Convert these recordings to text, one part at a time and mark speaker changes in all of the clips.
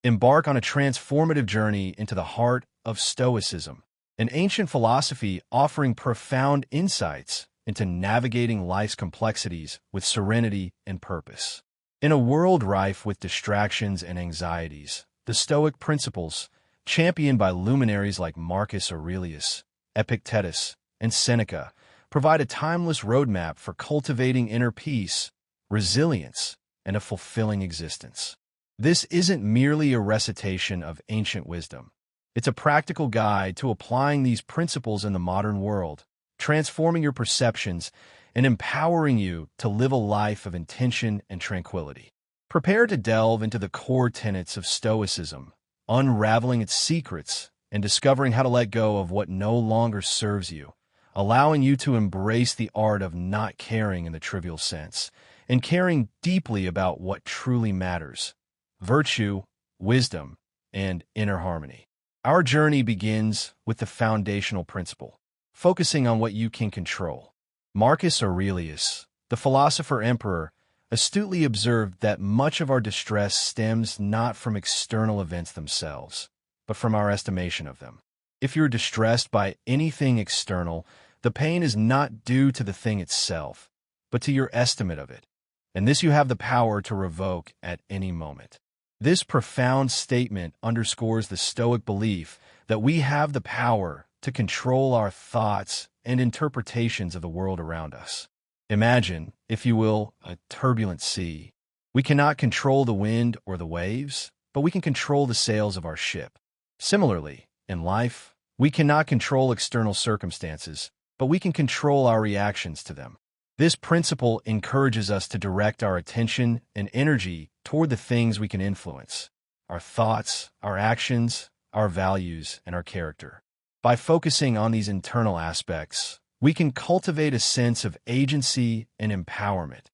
Speaker 1: Embark on a transformative journey into the heart of Stoicism, an ancient philosophy offering profound insights into navigating life's complexities with serenity and purpose. In a world rife with distractions and anxieties, the Stoic principles, championed by luminaries like Marcus Aurelius, Epictetus, and Seneca, provide a timeless roadmap for cultivating inner peace, resilience, and a fulfilling existence. This isn't merely a recitation of ancient wisdom. It's a practical guide to applying these principles in the modern world, transforming your perceptions and empowering you to live a life of intention and tranquility. Prepare to delve into the core tenets of Stoicism, unraveling its secrets and discovering how to let go of what no longer serves you, allowing you to embrace the art of not caring in the trivial sense and caring deeply about what truly matters: virtue, wisdom, and inner harmony. Our journey begins with the foundational principle, focusing on what you can control. Marcus Aurelius, the philosopher-emperor, astutely observed that much of our distress stems not from external events themselves, but from our estimation of them. If you're distressed by anything external, the pain is not due to the thing itself, but to your estimate of it, and this you have the power to revoke at any moment. This profound statement underscores the Stoic belief that we have the power to control our thoughts and interpretations of the world around us. Imagine, if you will, a turbulent sea. We cannot control the wind or the waves, but we can control the sails of our ship. Similarly, in life, we cannot control external circumstances, but we can control our reactions to them. This principle encourages us to direct our attention and energy toward the things we can influence: our thoughts, our actions, our values, and our character. By focusing on these internal aspects, we can cultivate a sense of agency and empowerment,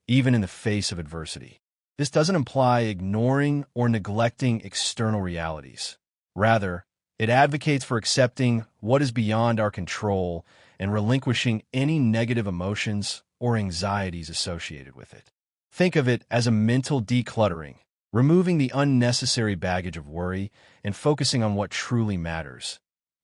Speaker 1: even in the face of adversity. This doesn't imply ignoring or neglecting external realities. Rather, it advocates for accepting what is beyond our control and relinquishing any negative emotions or anxieties associated with it. Think of it as a mental decluttering, removing the unnecessary baggage of worry and focusing on what truly matters: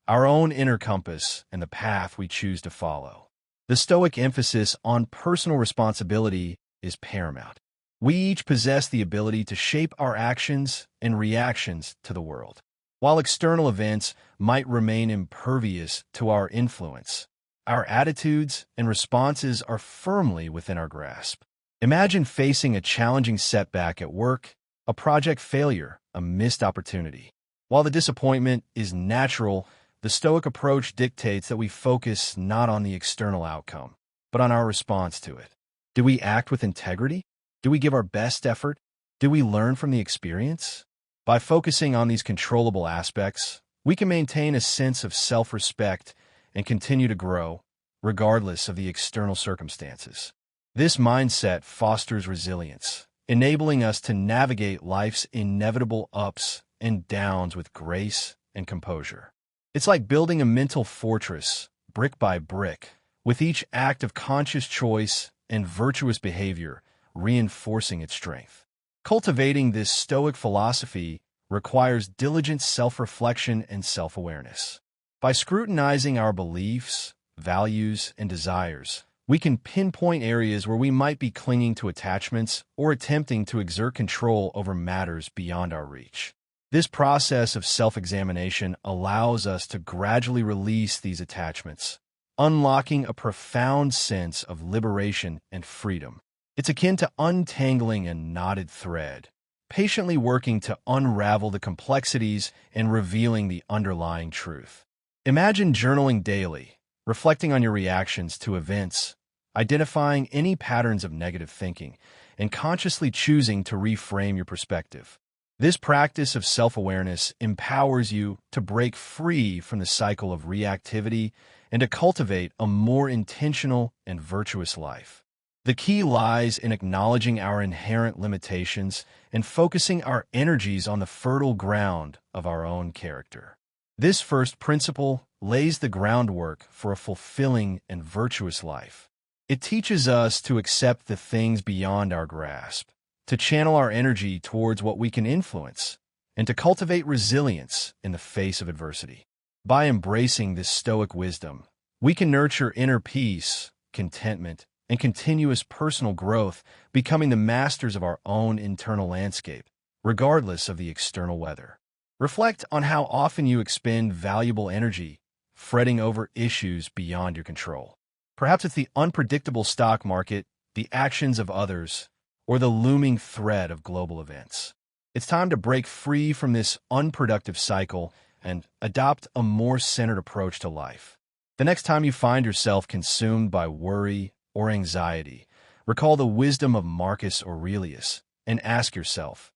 Speaker 1: our own inner compass and the path we choose to follow. The Stoic emphasis on personal responsibility is paramount. We each possess the ability to shape our actions and reactions to the world. While external events might remain impervious to our influence, our attitudes and responses are firmly within our grasp. Imagine facing a challenging setback at work, a project failure, a missed opportunity. While the disappointment is natural, the Stoic approach dictates that we focus not on the external outcome, but on our response to it. Do we act with integrity? Do we give our best effort? Do we learn from the experience? By focusing on these controllable aspects, we can maintain a sense of self-respect and continue to grow, regardless of the external circumstances. This mindset fosters resilience, enabling us to navigate life's inevitable ups and downs with grace and composure. It's like building a mental fortress, brick by brick, with each act of conscious choice and virtuous behavior reinforcing its strength. Cultivating this Stoic philosophy requires diligent self-reflection and self-awareness. By scrutinizing our beliefs, values, and desires, we can pinpoint areas where we might be clinging to attachments or attempting to exert control over matters beyond our reach. This process of self-examination allows us to gradually release these attachments, unlocking a profound sense of liberation and freedom. It's akin to untangling a knotted thread, patiently working to unravel the complexities and revealing the underlying truth. Imagine journaling daily, reflecting on your reactions to events, identifying any patterns of negative thinking, and consciously choosing to reframe your perspective. This practice of self-awareness empowers you to break free from the cycle of reactivity and to cultivate a more intentional and virtuous life. The key lies in acknowledging our inherent limitations and focusing our energies on the fertile ground of our own character. This first principle lays the groundwork for a fulfilling and virtuous life. It teaches us to accept the things beyond our grasp, to channel our energy towards what we can influence, and to cultivate resilience in the face of adversity. By embracing this Stoic wisdom, we can nurture inner peace, contentment, and continuous personal growth, becoming the masters of our own internal landscape, regardless of the external weather. Reflect on how often you expend valuable energy fretting over issues beyond your control. Perhaps it's the unpredictable stock market, the actions of others, or the looming threat of global events. It's time to break free from this unproductive cycle and adopt a more centered approach to life. The next time you find yourself consumed by worry or anxiety, recall the wisdom of Marcus Aurelius and ask yourself,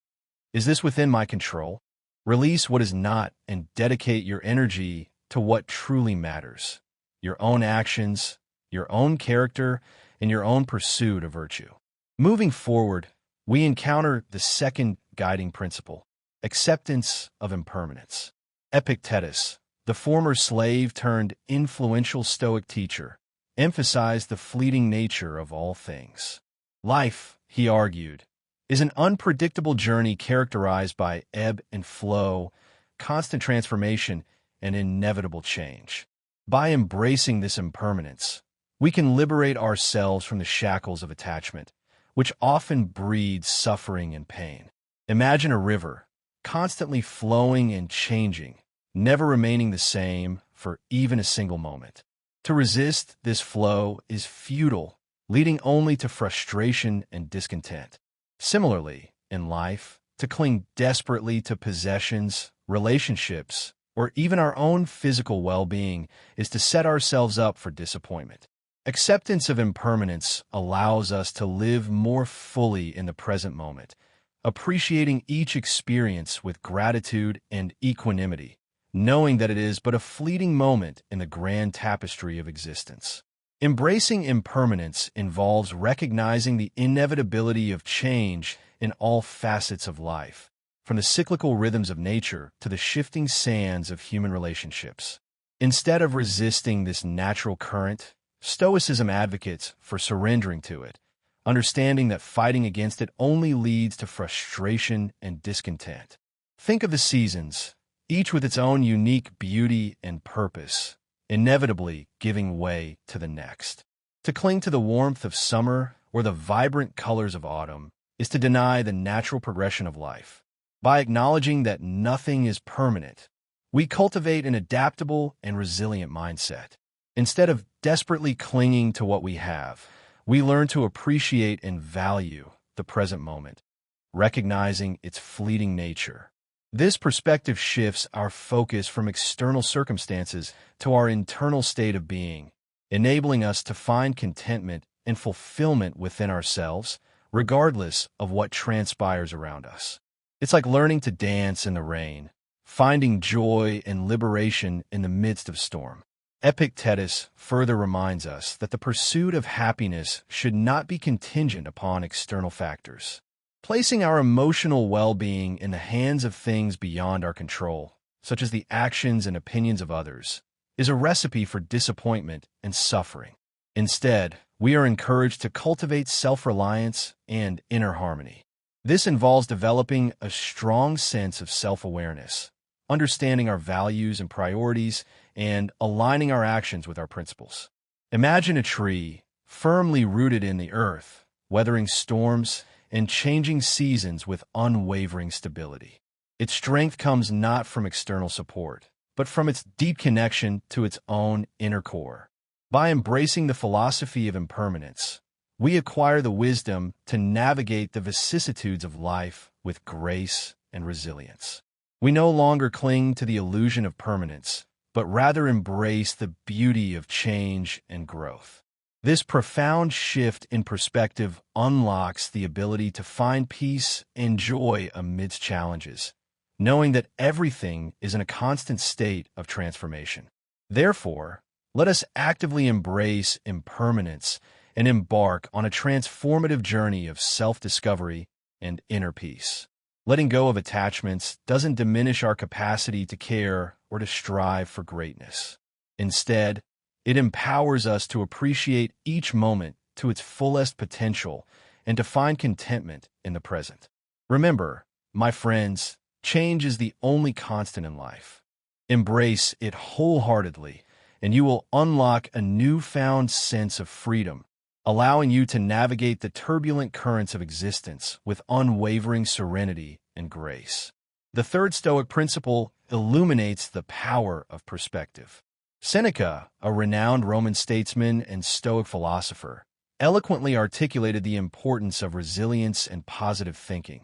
Speaker 1: is this within my control? Release what is not and dedicate your energy to what truly matters: your own actions, your own character, and your own pursuit of virtue. Moving forward, we encounter the second guiding principle: acceptance of impermanence. Epictetus, the former slave turned influential Stoic teacher, emphasized the fleeting nature of all things. Life, he argued, is an unpredictable journey characterized by ebb and flow, constant transformation, and inevitable change. By embracing this impermanence, we can liberate ourselves from the shackles of attachment, which often breeds suffering and pain. Imagine a river, constantly flowing and changing, never remaining the same for even a single moment. To resist this flow is futile, leading only to frustration and discontent. Similarly, in life, to cling desperately to possessions, relationships, or even our own physical well-being is to set ourselves up for disappointment. Acceptance of impermanence allows us to live more fully in the present moment, appreciating each experience with gratitude and equanimity, knowing that it is but a fleeting moment in the grand tapestry of existence. Embracing impermanence involves recognizing the inevitability of change in all facets of life, from the cyclical rhythms of nature to the shifting sands of human relationships. Instead of resisting this natural current, Stoicism advocates for surrendering to it, understanding that fighting against it only leads to frustration and discontent. Think of the seasons, each with its own unique beauty and purpose, inevitably giving way to the next. To cling to the warmth of summer or the vibrant colors of autumn is to deny the natural progression of life. By acknowledging that nothing is permanent, we cultivate an adaptable and resilient mindset. Instead of desperately clinging to what we have, we learn to appreciate and value the present moment, recognizing its fleeting nature. This perspective shifts our focus from external circumstances to our internal state of being, enabling us to find contentment and fulfillment within ourselves, regardless of what transpires around us. It's like learning to dance in the rain, finding joy and liberation in the midst of storm. Epictetus further reminds us that the pursuit of happiness should not be contingent upon external factors. Placing our emotional well-being in the hands of things beyond our control, such as the actions and opinions of others, is a recipe for disappointment and suffering. Instead, we are encouraged to cultivate self-reliance and inner harmony. This involves developing a strong sense of self-awareness, understanding our values and priorities, and aligning our actions with our principles. Imagine a tree firmly rooted in the earth, weathering storms and changing seasons with unwavering stability. Its strength comes not from external support, but from its deep connection to its own inner core. By embracing the philosophy of impermanence, we acquire the wisdom to navigate the vicissitudes of life with grace and resilience. We no longer cling to the illusion of permanence, but rather embrace the beauty of change and growth. This profound shift in perspective unlocks the ability to find peace and joy amidst challenges, knowing that everything is in a constant state of transformation. Therefore, let us actively embrace impermanence and embark on a transformative journey of self-discovery and inner peace. Letting go of attachments doesn't diminish our capacity to care or to strive for greatness. Instead, it empowers us to appreciate each moment to its fullest potential and to find contentment in the present. Remember, my friends, Change is the only constant in life. Embrace it wholeheartedly, and you will unlock a newfound sense of freedom, allowing you to navigate the turbulent currents of existence with unwavering serenity and grace. The third Stoic principle illuminates the power of perspective. Seneca, a renowned Roman statesman and Stoic philosopher, eloquently articulated the importance of resilience and positive thinking,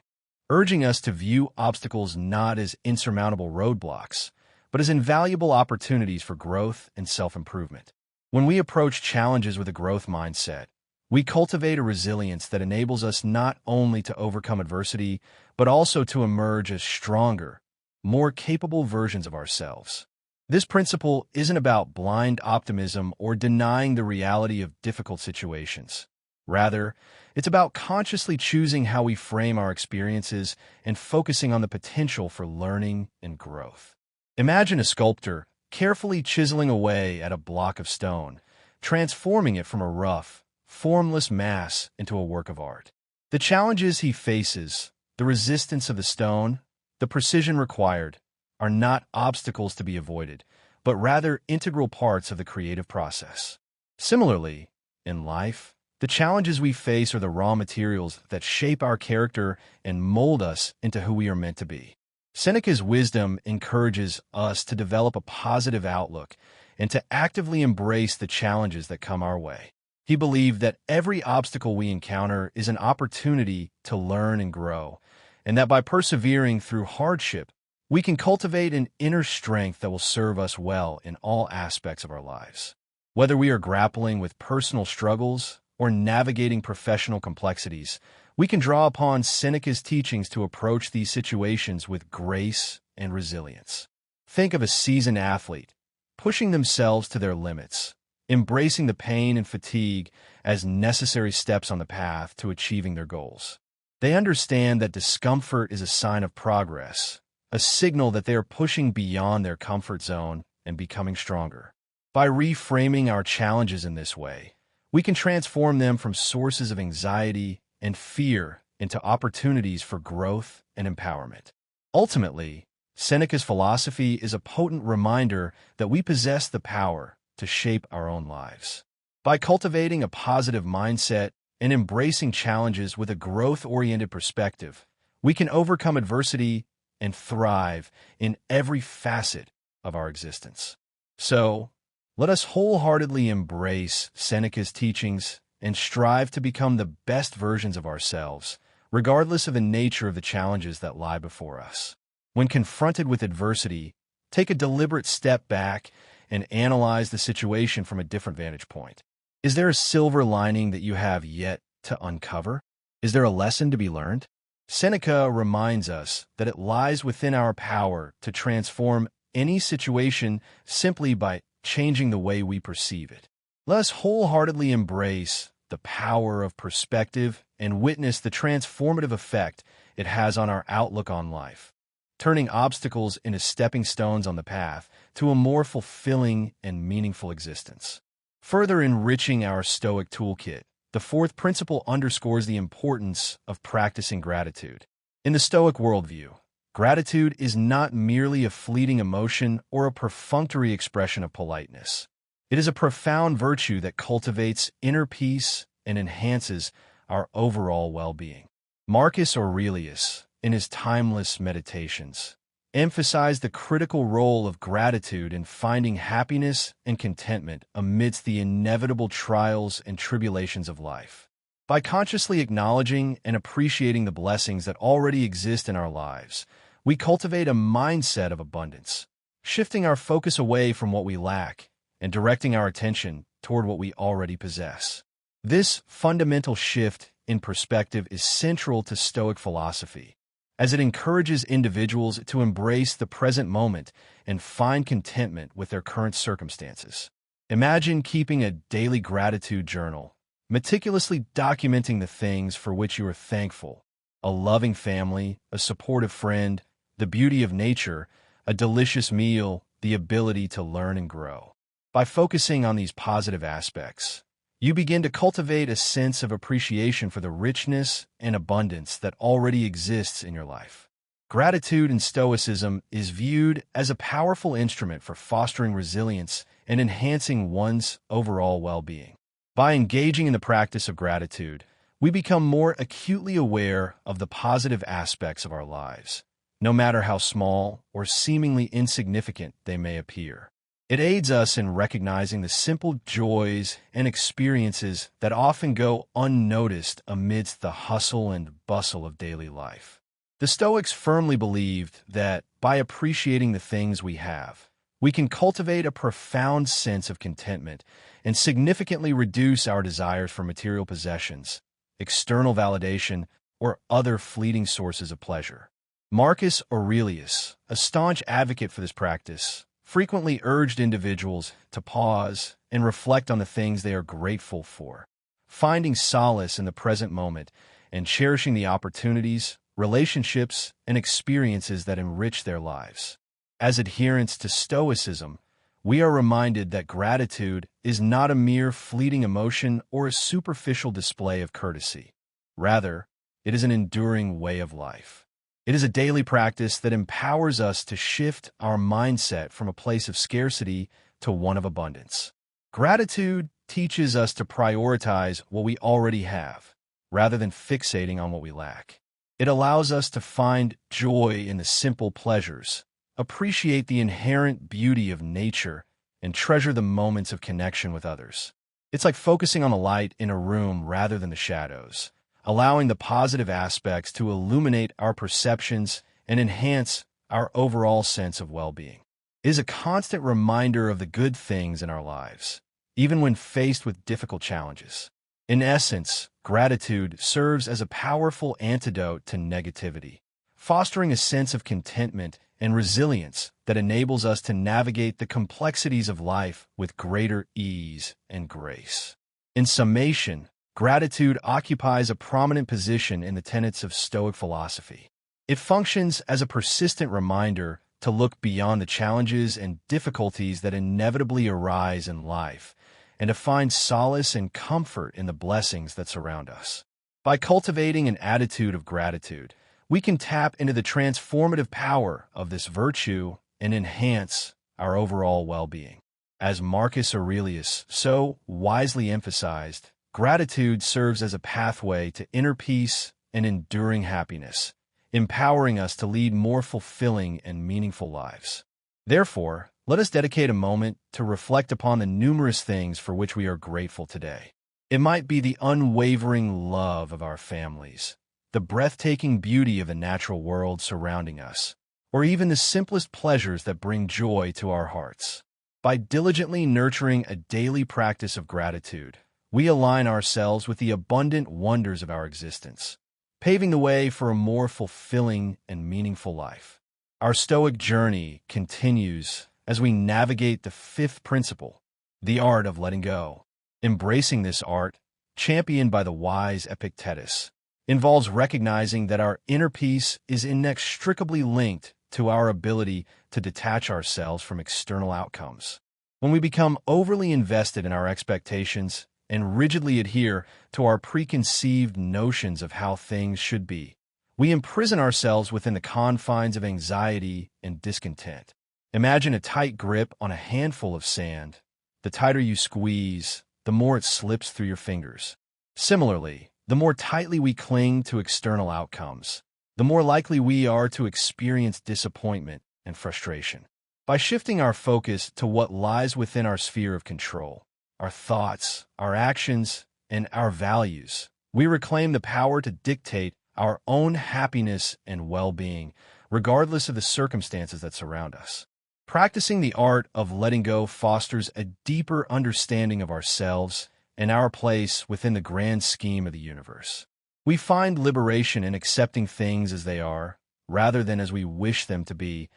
Speaker 1: urging us to view obstacles not as insurmountable roadblocks, but as invaluable opportunities for growth and self-improvement. When we approach challenges with a growth mindset, we cultivate a resilience that enables us not only to overcome adversity, but also to emerge as stronger, more capable versions of ourselves. This principle isn't about blind optimism or denying the reality of difficult situations. Rather, it's about consciously choosing how we frame our experiences and focusing on the potential for learning and growth. Imagine a sculptor carefully chiseling away at a block of stone, transforming it from a rough, formless mass into a work of art. The challenges he faces, the resistance of the stone, the precision required, are not obstacles to be avoided, but rather integral parts of the creative process. Similarly, in life, the challenges we face are the raw materials that shape our character and mold us into who we are meant to be. Seneca's wisdom encourages us to develop a positive outlook and to actively embrace the challenges that come our way. He believed that every obstacle we encounter is an opportunity to learn and grow, and that by persevering through hardship, we can cultivate an inner strength that will serve us well in all aspects of our lives. Whether we are grappling with personal struggles or navigating professional complexities, we can draw upon Seneca's teachings to approach these situations with grace and resilience. Think of a seasoned athlete, pushing themselves to their limits, embracing the pain and fatigue as necessary steps on the path to achieving their goals. They understand that discomfort is a sign of progress, a signal that they are pushing beyond their comfort zone and becoming stronger. By reframing our challenges in this way, we can transform them from sources of anxiety and fear into opportunities for growth and empowerment. Ultimately, Seneca's philosophy is a potent reminder that we possess the power to shape our own lives. By cultivating a positive mindset and embracing challenges with a growth-oriented perspective, we can overcome adversity and thrive in every facet of our existence. So, let us wholeheartedly embrace Seneca's teachings and strive to become the best versions of ourselves, regardless of the nature of the challenges that lie before us. When confronted with adversity, take a deliberate step back and analyze the situation from a different vantage point. Is there a silver lining that you have yet to uncover? Is there a lesson to be learned? Seneca reminds us that it lies within our power to transform any situation simply by changing the way we perceive it. Let us wholeheartedly embrace the power of perspective and witness the transformative effect it has on our outlook on life, turning obstacles into stepping stones on the path to a more fulfilling and meaningful existence. Further enriching our Stoic toolkit, the fourth principle underscores the importance of practicing gratitude. In the Stoic worldview, gratitude is not merely a fleeting emotion or a perfunctory expression of politeness. It is a profound virtue that cultivates inner peace and enhances our overall well-being. Marcus Aurelius, in his timeless meditations, emphasized the critical role of gratitude in finding happiness and contentment amidst the inevitable trials and tribulations of life. By consciously acknowledging and appreciating the blessings that already exist in our lives, we cultivate a mindset of abundance, shifting our focus away from what we lack and directing our attention toward what we already possess. This fundamental shift in perspective is central to Stoic philosophy, as it encourages individuals to embrace the present moment and find contentment with their current circumstances. Imagine keeping a daily gratitude journal, meticulously documenting the things for which you are thankful: a loving family, a supportive friend, the beauty of nature, a delicious meal, the ability to learn and grow. By focusing on these positive aspects, you begin to cultivate a sense of appreciation for the richness and abundance that already exists in your life. Gratitude in Stoicism is viewed as a powerful instrument for fostering resilience and enhancing one's overall well-being. By engaging in the practice of gratitude, we become more acutely aware of the positive aspects of our lives, no matter how small or seemingly insignificant they may appear. It aids us in recognizing the simple joys and experiences that often go unnoticed amidst the hustle and bustle of daily life. The Stoics firmly believed that by appreciating the things we have, we can cultivate a profound sense of contentment and significantly reduce our desires for material possessions, external validation, or other fleeting sources of pleasure. Marcus Aurelius, a staunch advocate for this practice, frequently urged individuals to pause and reflect on the things they are grateful for, finding solace in the present moment and cherishing the opportunities, relationships, and experiences that enrich their lives. As adherents to Stoicism, we are reminded that gratitude is not a mere fleeting emotion or a superficial display of courtesy. Rather, it is an enduring way of life. It is a daily practice that empowers us to shift our mindset from a place of scarcity to one of abundance. Gratitude teaches us to prioritize what we already have, rather than fixating on what we lack. It allows us to find joy in the simple pleasures, appreciate the inherent beauty of nature, and treasure the moments of connection with others. It's like focusing on the light in a room rather than the shadows, allowing the positive aspects to illuminate our perceptions and enhance our overall sense of well-being. It is a constant reminder of the good things in our lives, even when faced with difficult challenges. In essence, gratitude serves as a powerful antidote to negativity, fostering a sense of contentment and resilience that enables us to navigate the complexities of life with greater ease and grace. In summation, gratitude occupies a prominent position in the tenets of Stoic philosophy. It functions as a persistent reminder to look beyond the challenges and difficulties that inevitably arise in life, and to find solace and comfort in the blessings that surround us. By cultivating an attitude of gratitude, we can tap into the transformative power of this virtue and enhance our overall well-being. As Marcus Aurelius so wisely emphasized, gratitude serves as a pathway to inner peace and enduring happiness, empowering us to lead more fulfilling and meaningful lives. Therefore, let us dedicate a moment to reflect upon the numerous things for which we are grateful today. It might be the unwavering love of our families, the breathtaking beauty of the natural world surrounding us, or even the simplest pleasures that bring joy to our hearts. By diligently nurturing a daily practice of gratitude, we align ourselves with the abundant wonders of our existence, paving the way for a more fulfilling and meaningful life. Our Stoic journey continues as we navigate the fifth principle, the art of letting go. Embracing this art, championed by the wise Epictetus, involves recognizing that our inner peace is inextricably linked to our ability to detach ourselves from external outcomes. When we become overly invested in our expectations and rigidly adhere to our preconceived notions of how things should be, we imprison ourselves within the confines of anxiety and discontent. Imagine a tight grip on a handful of sand. The tighter you squeeze, the more it slips through your fingers. Similarly, the more tightly we cling to external outcomes, the more likely we are to experience disappointment and frustration. By shifting our focus to what lies within our sphere of control, our thoughts, our actions, and our values, we reclaim the power to dictate our own happiness and well-being, regardless of the circumstances that surround us. Practicing the art of letting go fosters a deeper understanding of ourselves and our place within the grand scheme of the universe. We find liberation in accepting things as they are, rather than as we wish them to be,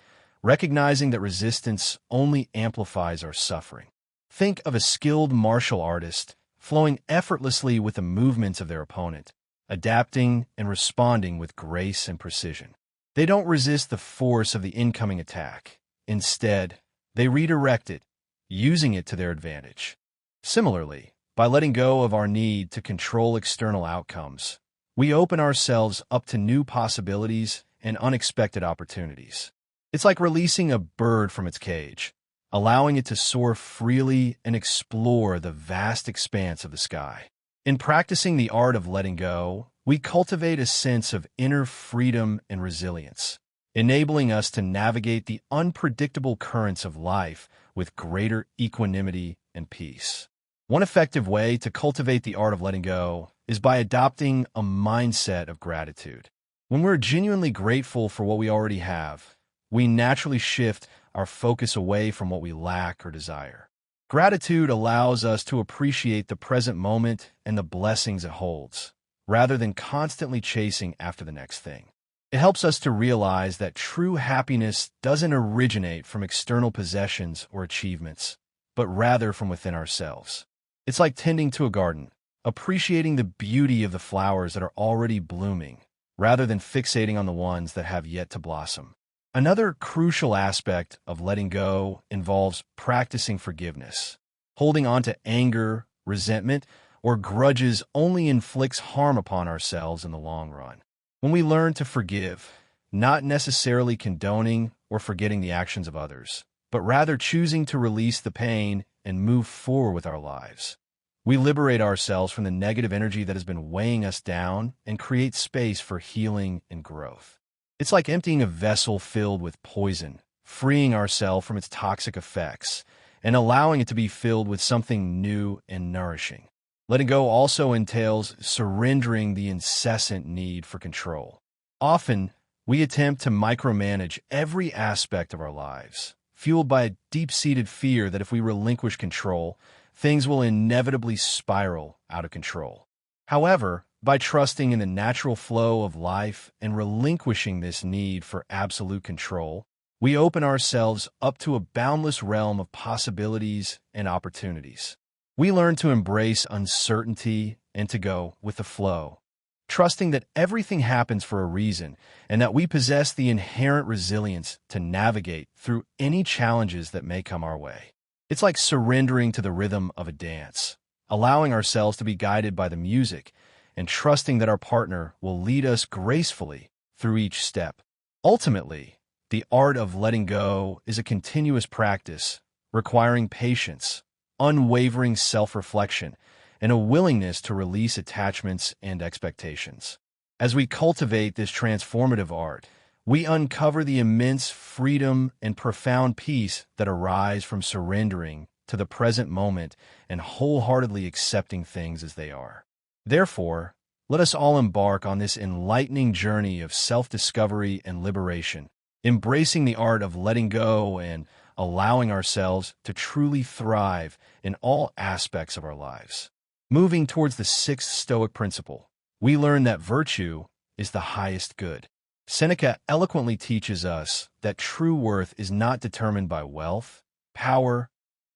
Speaker 1: recognizing that resistance only amplifies our suffering. Think of a skilled martial artist flowing effortlessly with the movements of their opponent, adapting and responding with grace and precision. They don't resist the force of the incoming attack. Instead, they redirect it, using it to their advantage. Similarly, by letting go of our need to control external outcomes, we open ourselves up to new possibilities and unexpected opportunities. It's like releasing a bird from its cage, allowing it to soar freely and explore the vast expanse of the sky. In practicing the art of letting go, we cultivate a sense of inner freedom and resilience, enabling us to navigate the unpredictable currents of life with greater equanimity and peace. One effective way to cultivate the art of letting go is by adopting a mindset of gratitude. When we're genuinely grateful for what we already have, we naturally shift our focus away from what we lack or desire. Gratitude allows us to appreciate the present moment and the blessings it holds, rather than constantly chasing after the next thing. It helps us to realize that true happiness doesn't originate from external possessions or achievements, but rather from within ourselves. It's like tending to a garden, appreciating the beauty of the flowers that are already blooming, rather than fixating on the ones that have yet to blossom. Another crucial aspect of letting go involves practicing forgiveness. Holding on to anger, resentment, or grudges only inflicts harm upon ourselves in the long run. When we learn to forgive, not necessarily condoning or forgetting the actions of others, but rather choosing to release the pain and move forward with our lives, we liberate ourselves from the negative energy that has been weighing us down and create space for healing and growth. It's like emptying a vessel filled with poison, freeing ourselves from its toxic effects, and allowing it to be filled with something new and nourishing. Letting go also entails surrendering the incessant need for control. Often, we attempt to micromanage every aspect of our lives, fueled by a deep-seated fear that if we relinquish control, things will inevitably spiral out of control. However, by trusting in the natural flow of life and relinquishing this need for absolute control, we open ourselves up to a boundless realm of possibilities and opportunities. We learn to embrace uncertainty and to go with the flow, trusting that everything happens for a reason and that we possess the inherent resilience to navigate through any challenges that may come our way. It's like surrendering to the rhythm of a dance, allowing ourselves to be guided by the music and trusting that our partner will lead us gracefully through each step. Ultimately, the art of letting go is a continuous practice requiring patience, unwavering self-reflection, and a willingness to release attachments and expectations. As we cultivate this transformative art, we uncover the immense freedom and profound peace that arise from surrendering to the present moment and wholeheartedly accepting things as they are. Therefore, let us all embark on this enlightening journey of self-discovery and liberation, embracing the art of letting go and allowing ourselves to truly thrive in all aspects of our lives. Moving towards the sixth Stoic principle, we learn that virtue is the highest good. Seneca eloquently teaches us that true worth is not determined by wealth, power,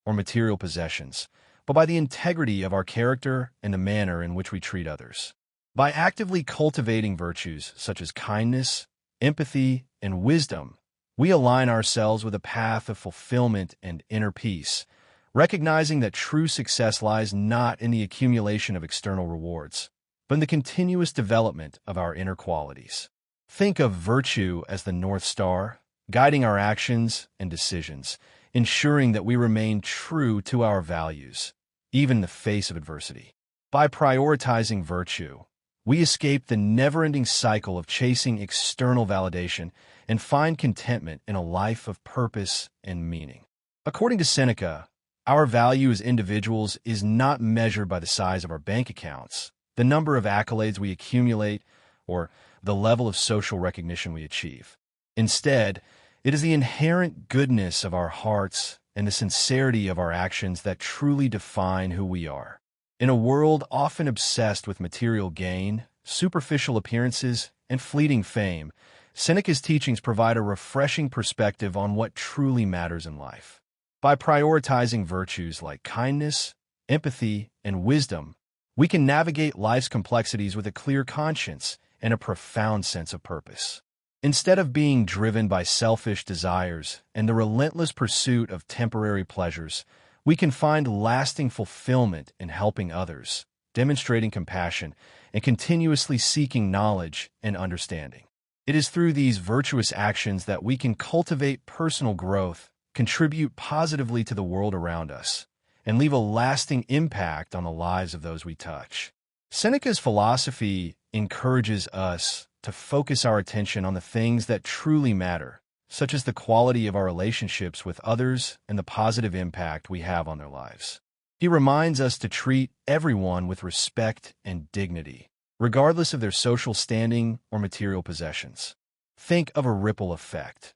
Speaker 1: or material possessions, but by the integrity of our character and the manner in which we treat others. By actively cultivating virtues such as kindness, empathy, and wisdom, we align ourselves with a path of fulfillment and inner peace, recognizing that true success lies not in the accumulation of external rewards, but in the continuous development of our inner qualities. Think of virtue as the North Star, guiding our actions and decisions, ensuring that we remain true to our values, even in the face of adversity. By prioritizing virtue, we escape the never-ending cycle of chasing external validation and find contentment in a life of purpose and meaning. According to Seneca, our value as individuals is not measured by the size of our bank accounts, the number of accolades we accumulate, or the level of social recognition we achieve. Instead, it is the inherent goodness of our hearts and the sincerity of our actions that truly define who we are. In a world often obsessed with material gain, superficial appearances, and fleeting fame, Seneca's teachings provide a refreshing perspective on what truly matters in life. By prioritizing virtues like kindness, empathy, and wisdom, we can navigate life's complexities with a clear conscience and a profound sense of purpose. Instead of being driven by selfish desires and the relentless pursuit of temporary pleasures, we can find lasting fulfillment in helping others, demonstrating compassion, and continuously seeking knowledge and understanding. It is through these virtuous actions that we can cultivate personal growth, contribute positively to the world around us, and leave a lasting impact on the lives of those we touch. Seneca's philosophy encourages us to focus our attention on the things that truly matter, such as the quality of our relationships with others and the positive impact we have on their lives. He reminds us to treat everyone with respect and dignity, regardless of their social standing or material possessions. Think of a ripple effect.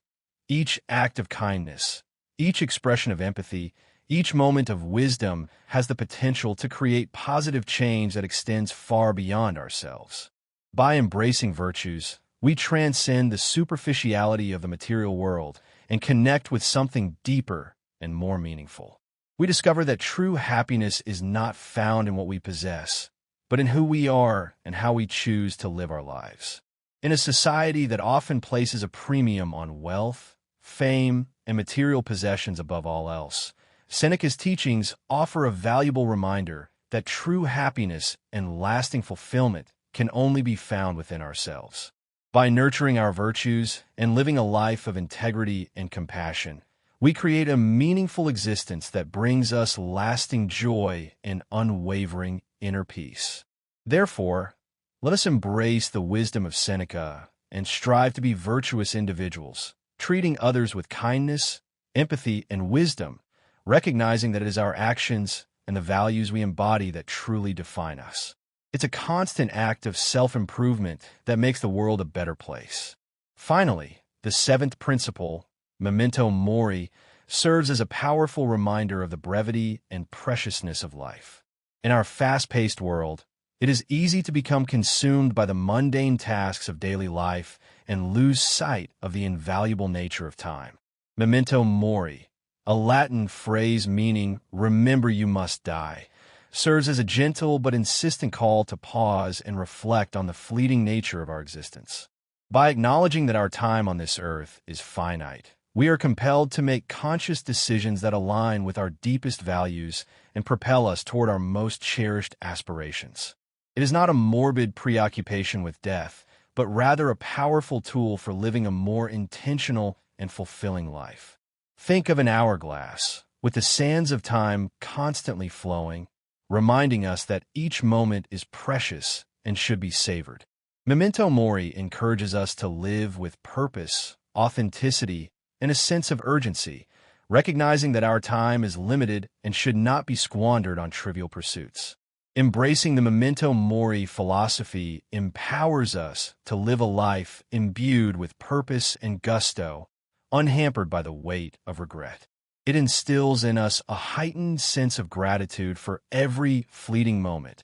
Speaker 1: Each act of kindness, each expression of empathy, each moment of wisdom has the potential to create positive change that extends far beyond ourselves. By embracing virtues, we transcend the superficiality of the material world and connect with something deeper and more meaningful. We discover that true happiness is not found in what we possess, but in who we are and how we choose to live our lives. In a society that often places a premium on wealth, fame, and material possessions above all else, Seneca's teachings offer a valuable reminder that true happiness and lasting fulfillment can only be found within ourselves. By nurturing our virtues and living a life of integrity and compassion, we create a meaningful existence that brings us lasting joy and unwavering inner peace. Therefore, let us embrace the wisdom of Seneca and strive to be virtuous individuals, treating others with kindness, empathy, and wisdom, recognizing that it is our actions and the values we embody that truly define us. It's a constant act of self-improvement that makes the world a better place. Finally, the seventh principle, memento mori, serves as a powerful reminder of the brevity and preciousness of life. In our fast-paced world, it is easy to become consumed by the mundane tasks of daily life and lose sight of the invaluable nature of time. Memento mori, a Latin phrase meaning "remember you must die," serves as a gentle but insistent call to pause and reflect on the fleeting nature of our existence. By acknowledging that our time on this earth is finite, we are compelled to make conscious decisions that align with our deepest values and propel us toward our most cherished aspirations. It is not a morbid preoccupation with death, but rather a powerful tool for living a more intentional and fulfilling life. Think of an hourglass, with the sands of time constantly flowing, reminding us that each moment is precious and should be savored. Memento mori encourages us to live with purpose, authenticity, and a sense of urgency, recognizing that our time is limited and should not be squandered on trivial pursuits. Embracing the memento mori philosophy empowers us to live a life imbued with purpose and gusto, unhampered by the weight of regret. It instills in us a heightened sense of gratitude for every fleeting moment,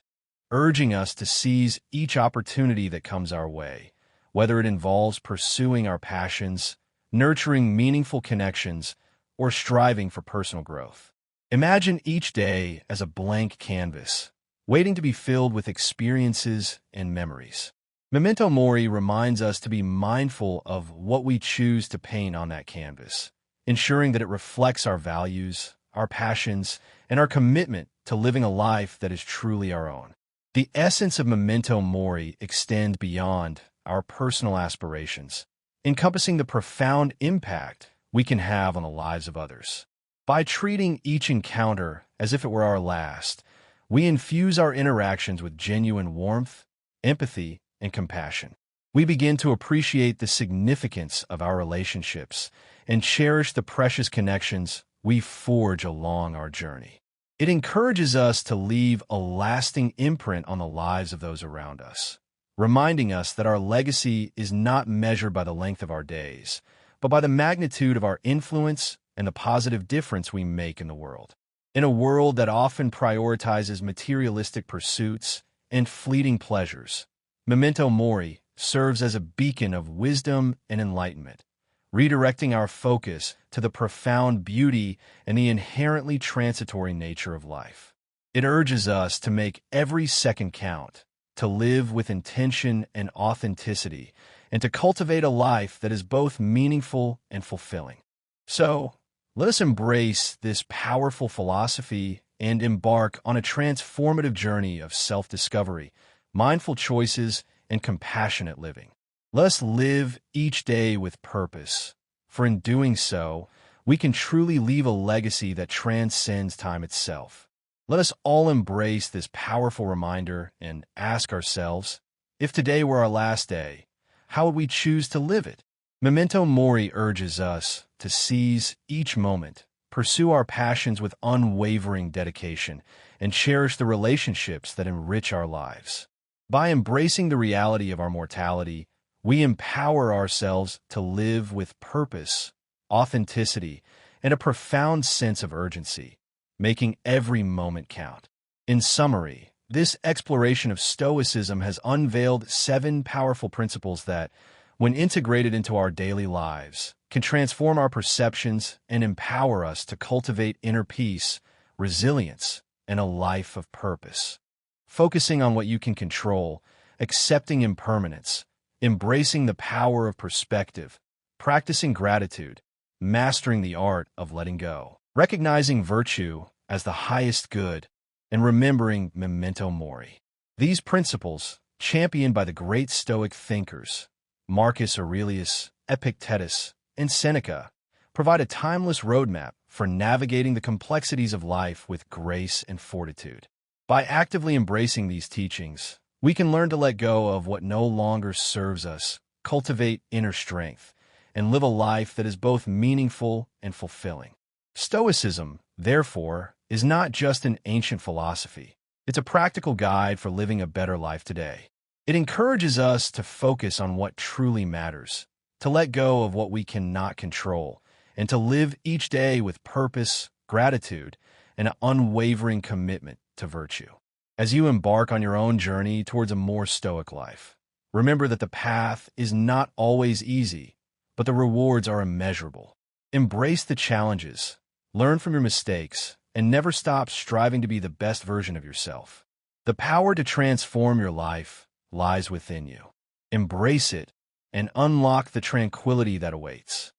Speaker 1: urging us to seize each opportunity that comes our way, whether it involves pursuing our passions, nurturing meaningful connections, or striving for personal growth. Imagine each day as a blank canvas, waiting to be filled with experiences and memories. Memento mori reminds us to be mindful of what we choose to paint on that canvas, ensuring that it reflects our values, our passions, and our commitment to living a life that is truly our own. The essence of memento mori extends beyond our personal aspirations, encompassing the profound impact we can have on the lives of others. By treating each encounter as if it were our last, we infuse our interactions with genuine warmth, empathy, and compassion. We begin to appreciate the significance of our relationships and cherish the precious connections we forge along our journey. It encourages us to leave a lasting imprint on the lives of those around us, reminding us that our legacy is not measured by the length of our days, but by the magnitude of our influence and the positive difference we make in the world. In a world that often prioritizes materialistic pursuits and fleeting pleasures, memento mori serves as a beacon of wisdom and enlightenment, redirecting our focus to the profound beauty and the inherently transitory nature of life. It urges us to make every second count, to live with intention and authenticity, and to cultivate a life that is both meaningful and fulfilling. So, let us embrace this powerful philosophy and embark on a transformative journey of self-discovery, mindful choices, and compassionate living. Let us live each day with purpose, for in doing so, we can truly leave a legacy that transcends time itself. Let us all embrace this powerful reminder and ask ourselves, if today were our last day, how would we choose to live it? Memento Mori urges us to seize each moment, pursue our passions with unwavering dedication, and cherish the relationships that enrich our lives. By embracing the reality of our mortality, we empower ourselves to live with purpose, authenticity, and a profound sense of urgency, making every moment count. In summary, this exploration of Stoicism has unveiled 7 powerful principles that, when integrated into our daily lives, can transform our perceptions and empower us to cultivate inner peace, resilience, and a life of purpose. Focusing on what you can control, accepting impermanence, embracing the power of perspective, practicing gratitude, mastering the art of letting go, recognizing virtue as the highest good, and remembering memento mori. These principles, championed by the great Stoic thinkers, Marcus Aurelius, Epictetus, and Seneca, provide a timeless roadmap for navigating the complexities of life with grace and fortitude. By actively embracing these teachings, we can learn to let go of what no longer serves us, cultivate inner strength, and live a life that is both meaningful and fulfilling. Stoicism, therefore, is not just an ancient philosophy. It's a practical guide for living a better life today. It encourages us to focus on what truly matters, to let go of what we cannot control, and to live each day with purpose, gratitude, and an unwavering commitment to virtue. As you embark on your own journey towards a more stoic life, remember that the path is not always easy, but the rewards are immeasurable. Embrace the challenges, learn from your mistakes, and never stop striving to be the best version of yourself. The power to transform your life lies within you. Embrace it and unlock the tranquility that awaits.